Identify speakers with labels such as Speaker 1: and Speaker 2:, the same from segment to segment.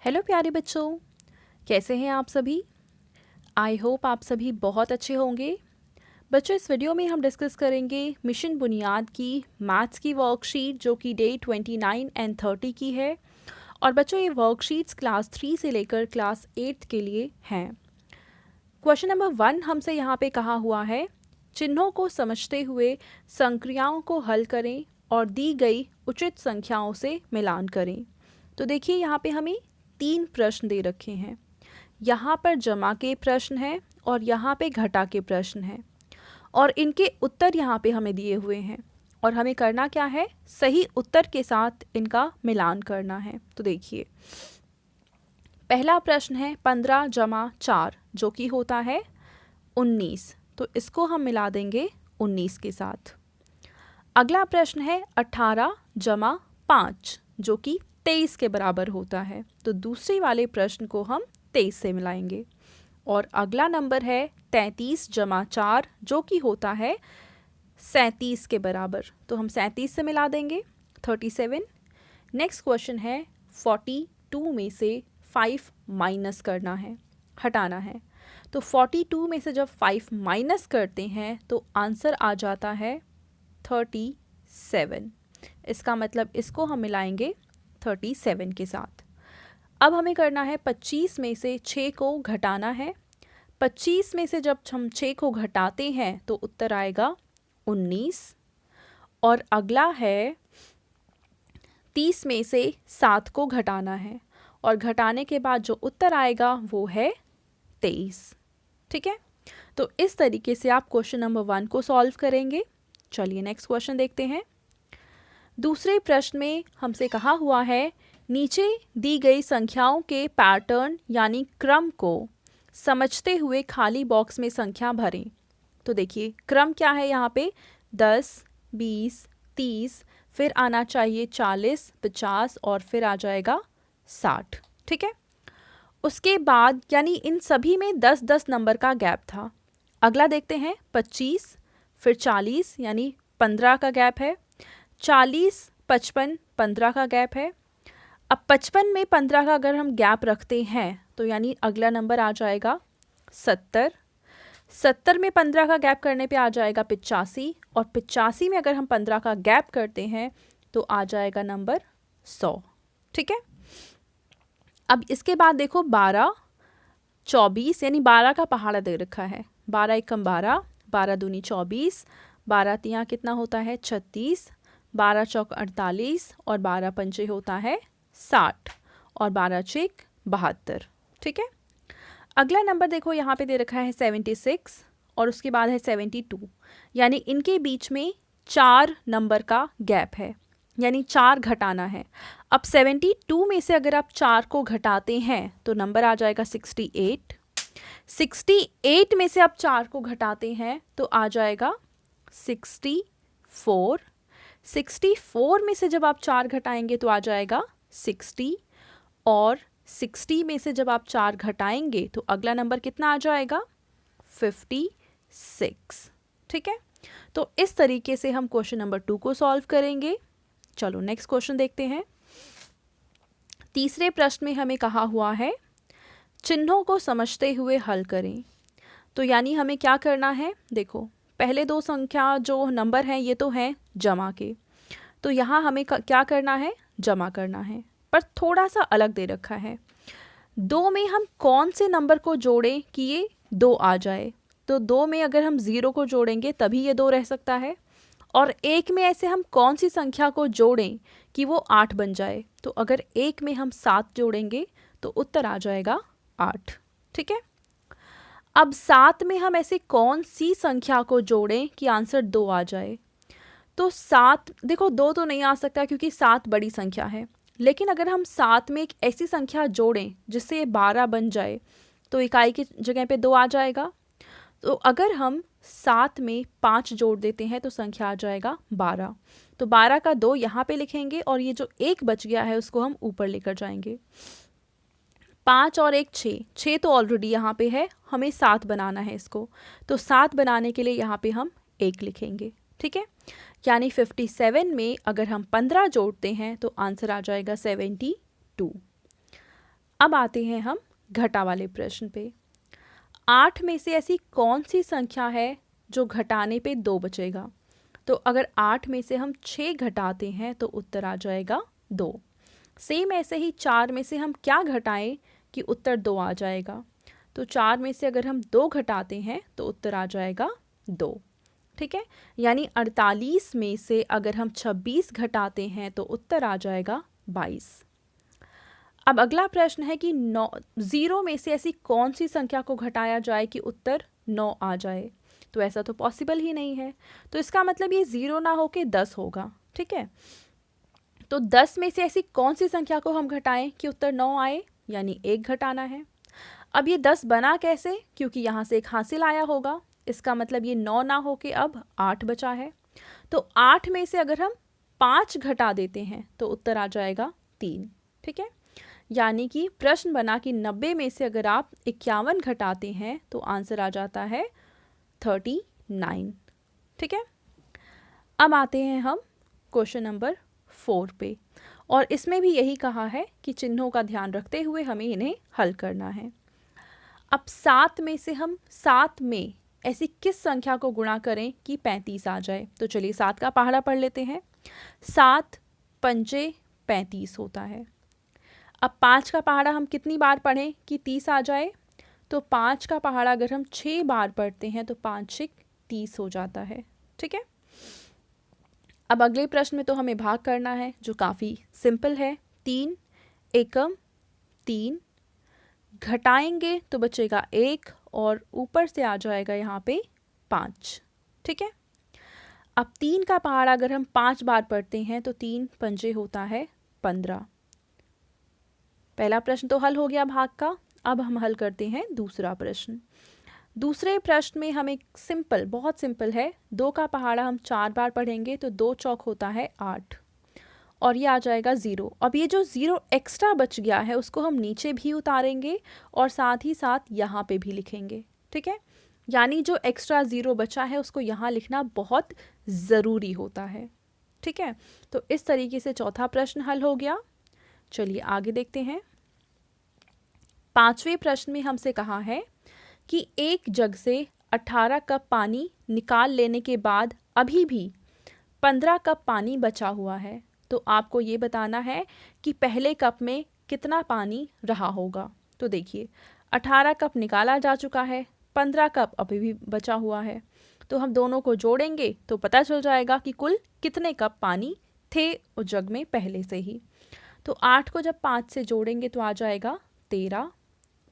Speaker 1: Hello प्यारे बच्चों, कैसे हैं आप सभी। आई होप आप सभी बहुत अच्छे होंगे। बच्चों, इस वीडियो में हम डिस्कस करेंगे मिशन बुनियाद की मैथ्स की वर्कशीट जो कि डे 29 एंड 30 की है। और बच्चों, ये वर्कशीट्स क्लास 3 से लेकर क्लास 8 के लिए हैं। क्वेश्चन नंबर 1 हमसे यहाँ पे कहा हुआ है, चिन्हों को समझते हुए संक्रियाओं को हल करें और दी गई उचित संख्याओं से मिलान करें। तो देखिए, यहाँ पे हमें 3 प्रश्न दे रखे हैं। यहाँ पर जमा के प्रश्न हैं और यहाँ पे घटा के प्रश्न हैं और इनके उत्तर यहाँ पे हमें दिए हुए हैं और हमें करना क्या है, सही उत्तर के साथ इनका मिलान करना है। तो देखिए, पहला प्रश्न है 15 जमा 4 जो कि होता है 19, तो इसको हम मिला देंगे 19 के साथ। अगला प्रश्न है 18 जमा 5 जो कि 23 के बराबर होता है, तो दूसरी वाले प्रश्न को हम 23 से मिलाएंगे। और अगला नंबर है 33 जमा 4 जो कि होता है 37 के बराबर, तो हम 37 से मिला देंगे 37। नेक्स्ट क्वेश्चन है 42 में से 5 माइनस करना है, हटाना है। तो 42 में से जब 5 माइनस करते हैं तो आंसर आ जाता है 37। इसका मतलब इसको हम मिलाएंगे 37 के साथ। अब हमें करना है 25 में से 6 को घटाना है। 25 में से जब हम 6 को घटाते हैं तो उत्तर आएगा 19। और अगला है 30 में से 7 को घटाना है और घटाने के बाद जो उत्तर आएगा वो है 23। ठीक है, तो इस तरीके से आप क्वेश्चन नंबर 1 को सॉल्व करेंगे। चलिए नेक्स्ट क्वेश्चन देखते हैं। दूसरे प्रश्न में हमसे कहा हुआ है, नीचे दी गई संख्याओं के पैटर्न यानी क्रम को समझते हुए खाली बॉक्स में संख्या भरें। तो देखिए, क्रम क्या है यहाँ पे, 10, 20, 30, फिर आना चाहिए 40, 50 और फिर आ जाएगा 60। ठीक है, उसके बाद यानी इन सभी में 10-10 नंबर का गैप था। अगला देखते हैं 25, फिर 40 यानी 15 का गैप है, 40, 55, 15 का गैप है। अब 55 में 15 का अगर हम गैप रखते हैं तो यानी अगला नंबर आ जाएगा 70। 70 में 15 का गैप करने पे आ जाएगा 85 और 85 में अगर हम 15 का गैप करते हैं तो आ जाएगा नंबर 100। ठीक है, अब इसके बाद देखो 12, 24 यानी 12 का पहाड़ा दे रखा है। 12 एकम 12, 12 दूनी 24, 12 तियाँ कितना होता है 36, 12 चौक 48 और 12 पंचे होता है 60 और 12 छेक 72। ठीक है, अगला नंबर देखो यहाँ पे दे रखा है 76 और उसके बाद है 72, यानी इनके बीच में 4 नंबर का गैप है, यानी 4 घटाना है। अब 72 में से अगर आप 4 को घटाते हैं तो नंबर आ जाएगा 68। 68 में से आप 4 को घटाते हैं तो आ जाएगा 64। 64 में से जब आप 4 घटाएंगे तो आ जाएगा 60 और 60 में से जब आप 4 घटाएंगे तो अगला नंबर कितना आ जाएगा 56। ठीक है, तो इस तरीके से हम क्वेश्चन नंबर 2 को सॉल्व करेंगे। चलो नेक्स्ट क्वेश्चन देखते हैं। तीसरे प्रश्न में हमें कहा हुआ है, चिन्हों को समझते हुए हल करें। तो यानी हमें क्या करना है, देखो पहले 2 संख्या जो नंबर हैं ये तो हैं जमा के, तो यहाँ हमें क्या करना है, जमा करना है, पर थोड़ा सा अलग दे रखा है। 2 में हम कौन से नंबर को जोड़ें कि ये 2 आ जाए, तो 2 में अगर हम 0 को जोड़ेंगे तभी ये 2 रह सकता है। और 1 में ऐसे हम कौन सी संख्या को जोड़ें कि वो 8 बन जाए, तो अगर 1 में हम 7 जोड़ेंगे तो उत्तर आ जाएगा 8। ठीक है, अब 7 में हम ऐसे कौन सी संख्या को जोड़ें कि आंसर 2 आ जाए, तो 7 देखो 2 तो नहीं आ सकता क्योंकि 7 बड़ी संख्या है, लेकिन अगर हम 7 में एक ऐसी संख्या जोड़ें जिससे ये 12 बन जाए तो इकाई की जगह पे 2 आ जाएगा। तो अगर हम 7 में 5 जोड़ देते हैं तो संख्या आ जाएगा 12, तो 12 का 2 यहाँ पे लिखेंगे और ये जो 1 बच गया है उसको हम ऊपर लेकर जाएंगे। 5 और 1 6, 6 तो ऑलरेडी यहाँ पे है, हमें 7 बनाना है इसको, तो 7 बनाने के लिए यहाँ पे हम 1 लिखेंगे। ठीक है, यानी 57 में अगर हम 15 जोड़ते हैं तो आंसर आ जाएगा 72। अब आते हैं हम घटा वाले प्रश्न पे। 8 में से ऐसी कौन सी संख्या है जो घटाने पे 2 बचेगा? तो अगर 8 में से हम 6 घटाते हैं तो उत्तर आ जाएगा 2। सेम ऐसे ही 4 में से हम क्या घटाएं कि उत्तर 2 आ जाएगा? तो 4 में से अगर हम 2 घटाते हैं तो उत्तर आ जाएगा 2। ठीक है, यानी 48 में से अगर हम 26 घटाते हैं तो उत्तर आ जाएगा 22। अब अगला प्रश्न है कि 0 में से ऐसी कौन सी संख्या को घटाया जाए कि उत्तर 9 आ जाए? तो ऐसा तो पॉसिबल ही नहीं है, तो इसका मतलब ये 0 ना होके 10 होगा। ठीक है, तो 10 में से ऐसी कौन सी संख्या को हम घटाएं कि उत्तर 9 आए? यानी 1 घटाना है। अब ये 10 बना कैसे? क्योंकि यहाँ से एक हासिल आया होगा, इसका मतलब ये 9 ना होके अब 8 बचा है। तो 8 में से अगर हम 5 घटा देते हैं तो उत्तर आ जाएगा 3। ठीक है, यानी कि प्रश्न बना कि 90 में से अगर आप 51 घटाते हैं तो आंसर आ जाता है 39। ठीक है, अब आते हैं हम क्वेश्चन नंबर 4 पे, और इसमें भी यही कहा है कि चिन्हों का ध्यान रखते हुए हमें इन्हें हल करना है। अब 7 में से हम 7 में ऐसी किस संख्या को गुणा करें कि 35 आ जाए? तो चलिए 7 का पहाड़ा पढ़ लेते हैं। 7 पंजे 35 होता है। अब 5 का पहाड़ा हम कितनी बार पढ़ें कि 30 आ जाए? तो 5 का पहाड़ा अगर हम 6 बार पढ़ते हैं तो 5 6 30 हो जाता है। ठीक है, अब अगले प्रश्न में तो हमें भाग करना है जो काफ़ी सिंपल है। 3 एकम 3 घटाएंगे तो बचेगा 1 और ऊपर से आ जाएगा यहाँ पे 5। ठीक है, अब 3 का पहाड़ा अगर हम 5 बार पढ़ते हैं तो 3 पंजे होता है 15। पहला प्रश्न तो हल हो गया भाग का। अब हम हल करते हैं दूसरा प्रश्न। दूसरे प्रश्न में हम एक सिंपल, बहुत सिंपल है, 2 का पहाड़ा हम 4 बार पढ़ेंगे तो 2 चौक होता है 8 और ये आ जाएगा 0। अब ये जो 0 एक्स्ट्रा बच गया है उसको हम नीचे भी उतारेंगे और साथ ही साथ यहाँ पे भी लिखेंगे। ठीक है, यानी जो एक्स्ट्रा 0 बचा है उसको यहाँ लिखना बहुत ज़रूरी होता है। ठीक है, तो इस तरीके से चौथा प्रश्न हल हो गया। चलिए आगे देखते हैं। 5वें प्रश्न में हमसे कहा है कि एक जग से 18 कप पानी निकाल लेने के बाद अभी भी 15 कप पानी बचा हुआ है, तो आपको ये बताना है कि पहले कप में कितना पानी रहा होगा। तो देखिए 18 कप निकाला जा चुका है, 15 कप अभी भी बचा हुआ है, तो हम दोनों को जोड़ेंगे तो पता चल जाएगा कि कुल कितने कप पानी थे उस जग में पहले से ही। तो 8 को जब 5 से जोड़ेंगे तो आ जाएगा 13।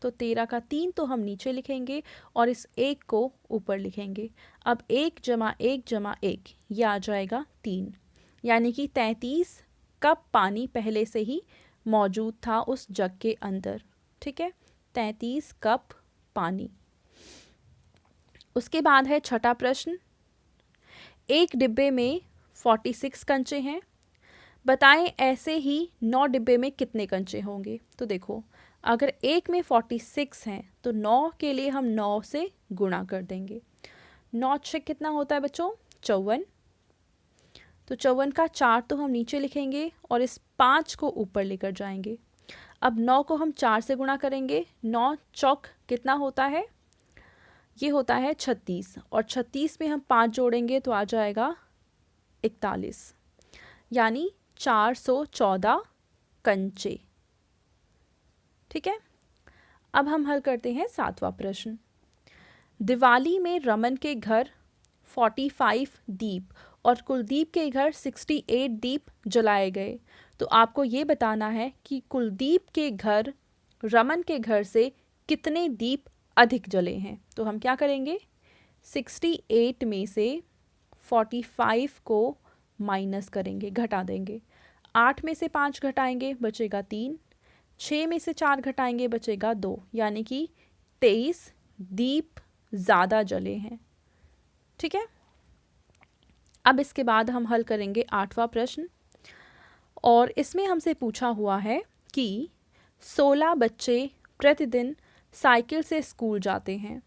Speaker 1: तो 13 का 3 तो हम नीचे लिखेंगे और इस 1 को ऊपर लिखेंगे। अब 1 जमा 1 जमा 1 ये आ जाएगा 3, यानी कि 33 कप पानी पहले से ही मौजूद था उस जग के अंदर। ठीक है, 33 कप पानी। उसके बाद है छठा प्रश्न। एक डिब्बे में 46 कंचे हैं, बताएं ऐसे ही 9 डिब्बे में कितने कंचे होंगे? तो देखो अगर एक में 46 हैं तो 9 के लिए हम 9 से गुणा कर देंगे। 9 6 कितना होता है बच्चों? 54। तो 54 का 4 तो हम नीचे लिखेंगे और इस 5 को ऊपर लेकर जाएंगे। अब 9 को हम 4 से गुणा करेंगे। 9 चौक कितना होता है? ये होता है 36 और 36 में हम 5 जोड़ेंगे तो आ जाएगा 41, यानी 414 कंचे। ठीक है, अब हम हल करते हैं 7वां प्रश्न। दिवाली में रमन के घर 45 दीप और कुलदीप के घर 68 दीप जलाए गए, तो आपको ये बताना है कि कुलदीप के घर रमन के घर से कितने दीप अधिक जले हैं। तो हम क्या करेंगे, 68 में से 45 को माइनस करेंगे, घटा देंगे। 8 में से 5 घटाएंगे बचेगा 3, 6 में से 4 घटाएंगे बचेगा 2, यानी कि 23 दीप ज़्यादा जले हैं। ठीक है, अब इसके बाद हम हल करेंगे 8वां प्रश्न, और इसमें हमसे पूछा हुआ है कि 16 बच्चे प्रतिदिन साइकिल से स्कूल जाते हैं,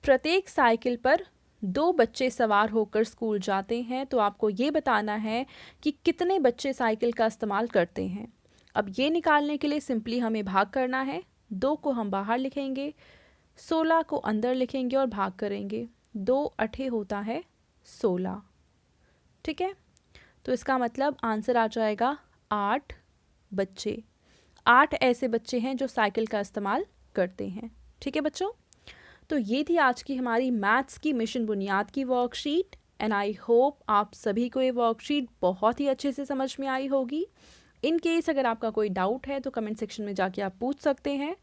Speaker 1: प्रत्येक साइकिल पर 2 बच्चे सवार होकर स्कूल जाते हैं, तो आपको ये बताना है कि कितने बच्चे साइकिल का इस्तेमाल करते हैं। अब ये निकालने के लिए सिंपली हमें भाग करना है। 2 को हम बाहर लिखेंगे, 16 को अंदर लिखेंगे और भाग करेंगे। 2 अठे होता है 16। ठीक है, तो इसका मतलब आंसर आ जाएगा 8 बच्चे। 8 ऐसे बच्चे हैं जो साइकिल का इस्तेमाल करते हैं। ठीक है बच्चों, तो ये थी आज की हमारी मैथ्स की मिशन बुनियाद की वर्कशीट एंड आई होप आप सभी को ये वर्कशीट बहुत ही अच्छे से समझ में आई होगी। इन केस अगर आपका कोई डाउट है तो कमेंट सेक्शन में जाके आप पूछ सकते हैं।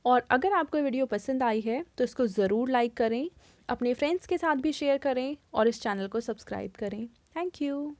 Speaker 1: और अगर आपको वीडियो पसंद आई है तो इसको ज़रूर लाइक करें, अपने फ्रेंड्स के साथ भी शेयर करें और इस चैनल को सब्सक्राइब करें। Thank you.